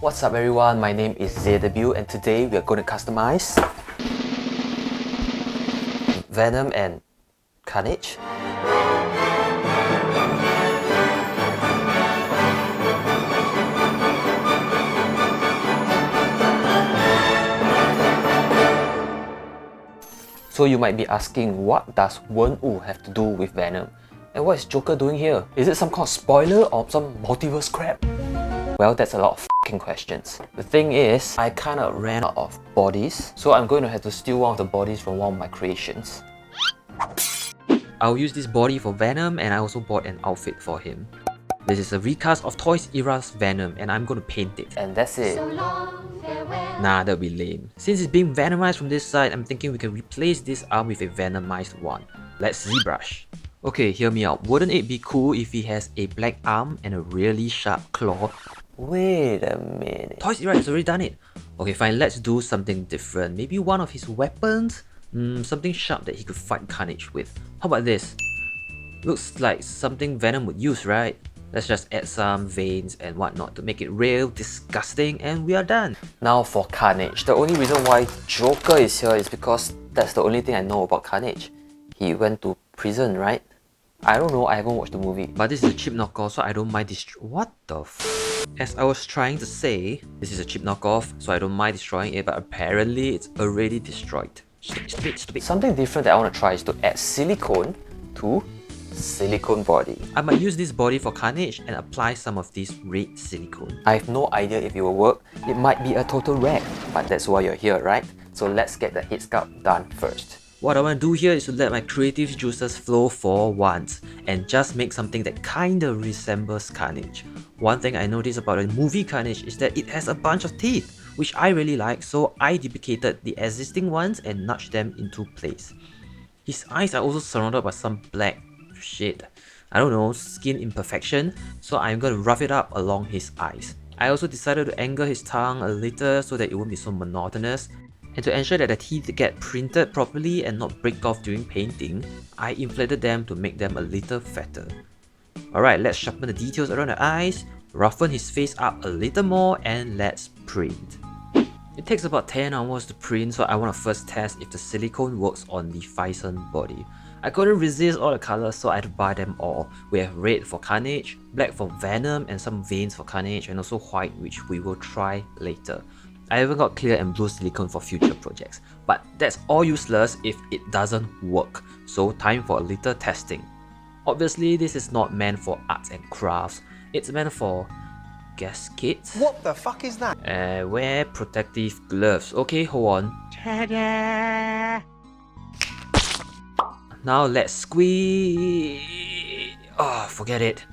What's up everyone, my name is ZW and today we are going to customize Venom and Carnage. So you might be asking, what does Wen-Wu have to do with Venom? And what is Joker doing here? Is it some kind of spoiler or some multiverse crap? Well, that's a lot of f***ing questions. The thing is, I kinda ran out of bodies, so I'm going to have to steal one of the bodies from one of my creations. I'll use this body for Venom, and I also bought an outfit for him. This is a recast of Toys Era's Venom, and I'm going to paint it. And that's it. So long, nah, that'll be lame. Since it's being Venomized from this side, I'm thinking we can replace this arm with a Venomized one. Let's ZBrush. Okay, hear me out. Wouldn't it be cool if he has a black arm and a really sharp claw? Wait a minute. Toys Era has already done it. Okay, fine, let's do something different. Maybe one of his weapons? Something sharp that he could fight Carnage with. How about this? Looks like something Venom would use, right? Let's just add some veins and whatnot to make it real disgusting and we are done. Now for Carnage. The only reason why Joker is here is because that's the only thing I know about Carnage. He went to prison, right? I don't know, I haven't watched the movie. But this is a cheap knockoff, so I don't mind what the f? As I was trying to say, this is a cheap knockoff, so I don't mind destroying it, but apparently it's already destroyed. Stupid. Something different that I want to try is to add silicone to silicone body. I might use this body for Carnage and apply some of this red silicone. I have no idea if it will work. It might be a total wreck, but that's why you're here, right? So let's get the head sculpt done first. What I want to do here is to let my creative juices flow for once and just make something that kinda resembles Carnage. One thing I noticed about the movie Carnage is that it has a bunch of teeth, which I really like, so I duplicated the existing ones and nudged them into place. His eyes are also surrounded by some black shit. I don't know, skin imperfection, so I'm gonna rough it up along his eyes. I also decided to angle his tongue a little so that it won't be so monotonous. And to ensure that the teeth get printed properly and not break off during painting, I inflated them to make them a little fatter. Alright, let's sharpen the details around the eyes, roughen his face up a little more, and let's print. It takes about 10 hours to print, so I want to first test if the silicone works on the Phicen body. I couldn't resist all the colors, so I had to buy them all. We have red for Carnage, black for Venom, and some veins for Carnage, and also white, which we will try later. I even got clear and blue silicone for future projects, but that's all useless if it doesn't work, so time for a little testing. Obviously, this is not meant for arts and crafts, it's meant for gaskets. What the fuck is that? Wear protective gloves. Okay, hold on. Ta-da! Now let's squeeze. Oh, forget it.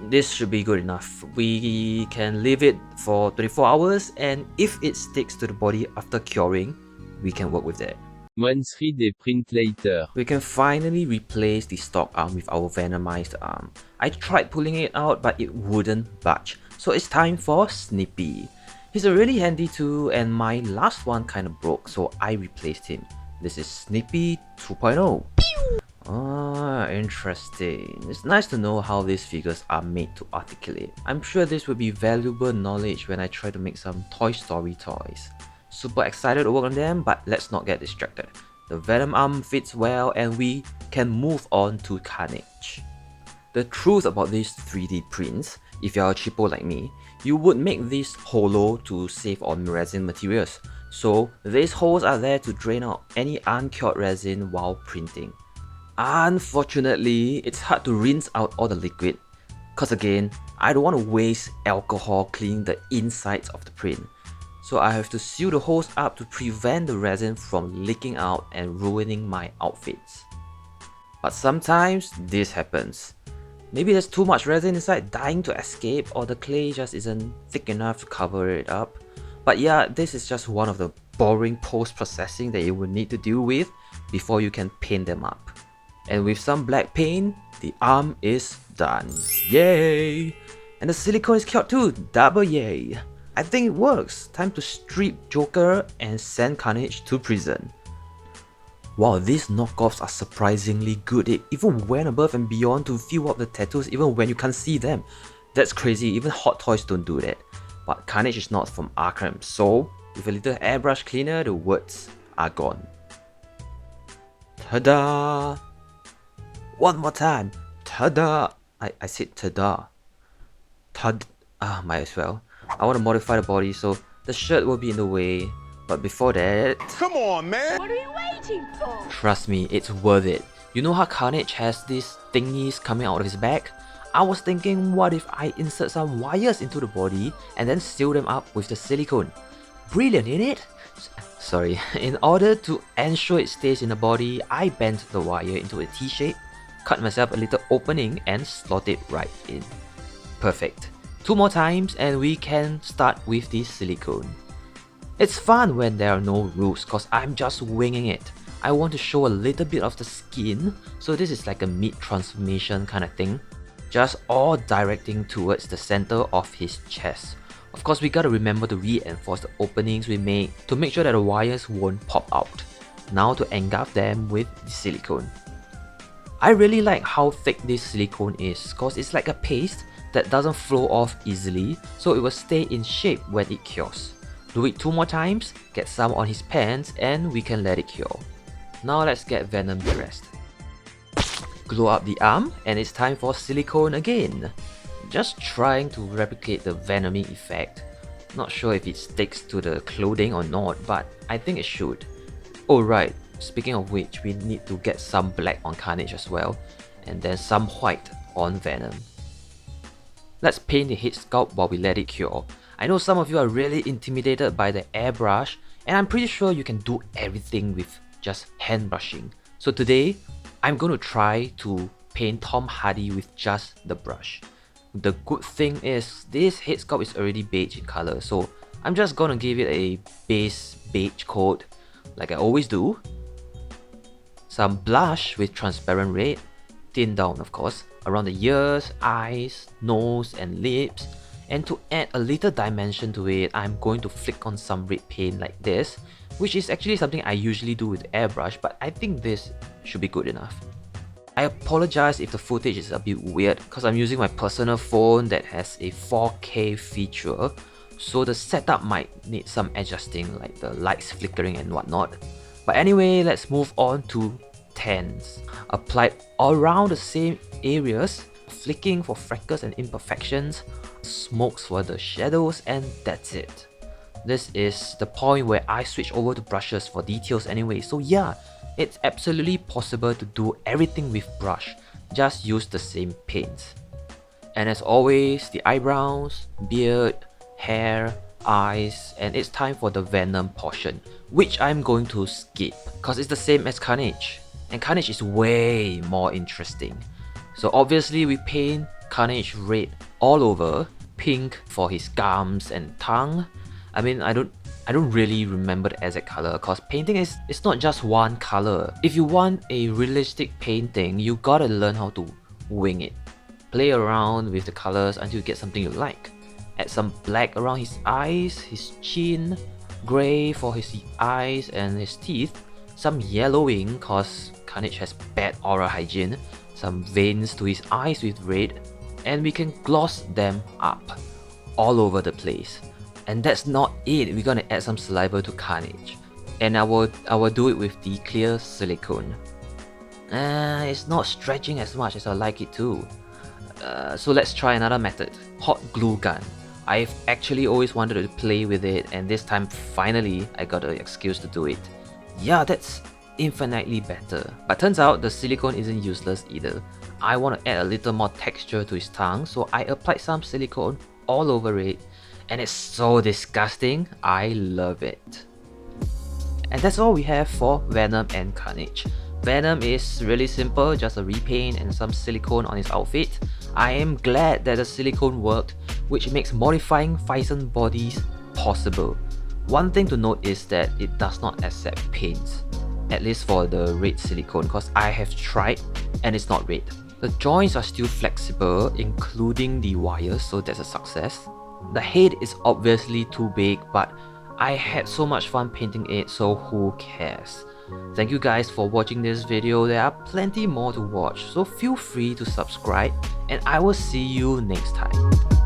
This should be good enough. We can leave it for 24 hours, and if it sticks to the body after curing, we can work with that. Once they print later. We can finally replace the stock arm with our Venomized arm. I tried pulling it out, but it wouldn't budge. So it's time for Snippy. He's a really handy tool, and my last one kinda broke, so I replaced him. This is Snippy 2.0. Ah, interesting. It's nice to know how these figures are made to articulate. I'm sure this will be valuable knowledge when I try to make some Toy Story toys. Super excited to work on them, but let's not get distracted. The Venom arm fits well and we can move on to Carnage. The truth about these 3D prints, if you're a cheapo like me, you would make this hollow to save on resin materials. So these holes are there to drain out any uncured resin while printing. Unfortunately, it's hard to rinse out all the liquid, cause again, I don't want to waste alcohol cleaning the insides of the print. So I have to seal the holes up to prevent the resin from leaking out and ruining my outfits. But sometimes this happens. Maybe there's too much resin inside dying to escape, or the clay just isn't thick enough to cover it up. But yeah, this is just one of the boring post-processing that you will need to deal with before you can paint them up. And with some black paint, the arm is done. Yay! And the silicone is cured too, double yay! I think it works. Time to strip Joker and send Carnage to prison. Wow, these knockoffs are surprisingly good. They even went above and beyond to fill up the tattoos even when you can't see them. That's crazy, even Hot Toys don't do that. but Carnage is not from Arkham, so with a little airbrush cleaner, the words are gone. Ta-da! One more time! Ta-da! I said ta-da. Might as well. I want to modify the body so the shirt will be in the way, but before that... Come on, man! What are you waiting for? Trust me, it's worth it. You know how Carnage has these thingies coming out of his back? I was thinking, what if I insert some wires into the body and then seal them up with the silicone? Brilliant, ain't it? Sorry, in order to ensure it stays in the body, I bent the wire into a T-shape, cut myself a little opening and slot it right in. Perfect. 2 more times and we can start with the silicone. It's fun when there are no rules cause I'm just winging it. I want to show a little bit of the skin, so this is like a mid transformation kind of thing. Just all directing towards the center of his chest. Of course, we gotta remember to reinforce the openings we make to make sure that the wires won't pop out. Now to engulf them with the silicone. I really like how thick this silicone is cause it's like a paste that doesn't flow off easily, so it will stay in shape when it cures. Do it 2 more times, get some on his pants and we can let it cure. Now let's get Venom dressed. Glow up the arm and it's time for silicone again. Just trying to replicate the venoming effect. Not sure if it sticks to the clothing or not, but I think it should. Oh right, speaking of which, we need to get some black on Carnage as well, and then some white on Venom. Let's paint the head sculpt while we let it cure. I know some of you are really intimidated by the airbrush, and I'm pretty sure you can do everything with just hand brushing. So today, I'm going to try to paint Tom Hardy with just the brush. The good thing is, this head sculpt is already beige in color, so I'm just gonna give it a base beige coat, like I always do. Some blush with transparent red, thin down of course, around the ears, eyes, nose and lips. And to add a little dimension to it, I'm going to flick on some red paint like this, which is actually something I usually do with airbrush, but I think this should be good enough. I apologize if the footage is a bit weird because I'm using my personal phone that has a 4K feature, so the setup might need some adjusting, like the lights flickering and whatnot. But anyway, let's move on to tans. Applied all around the same areas, flicking for freckles and imperfections, smokes for the shadows, and that's it. This is the point where I switch over to brushes for details anyway, so yeah, it's absolutely possible to do everything with brush, just use the same paints. And as always, the eyebrows, beard, hair, eyes, and it's time for the Venom portion, which I'm going to skip because it's the same as Carnage, and Carnage is way more interesting. So obviously we paint Carnage red all over, pink for his gums and tongue. I mean, I don't really remember the exact color because painting it's not just one color. If you want a realistic painting, you gotta learn how to wing it. Play around with the colors until you get something you like. Add some black around his eyes, his chin, grey for his eyes and his teeth, some yellowing cause Carnage has bad oral hygiene, some veins to his eyes with red, and we can gloss them up all over the place. And that's not it, we're gonna add some saliva to Carnage. And I will do it with the clear silicone. It's not stretching as much as I like it to. So let's try another method, hot glue gun. I've actually always wanted to play with it, and this time finally I got an excuse to do it. Yeah, that's infinitely better. But turns out the silicone isn't useless either. I want to add a little more texture to his tongue, so I applied some silicone all over it. And it's so disgusting, I love it. And that's all we have for Venom and Carnage. Venom is really simple, just a repaint and some silicone on his outfit. I am glad that the silicone worked, which makes modifying Phicen bodies possible. One thing to note is that it does not accept paints, at least for the red silicone, because I have tried and it's not red. The joints are still flexible, including the wires, so that's a success. The head is obviously too big, but I had so much fun painting it, so who cares? Thank you guys for watching this video. There are plenty more to watch, so feel free to subscribe and I will see you next time.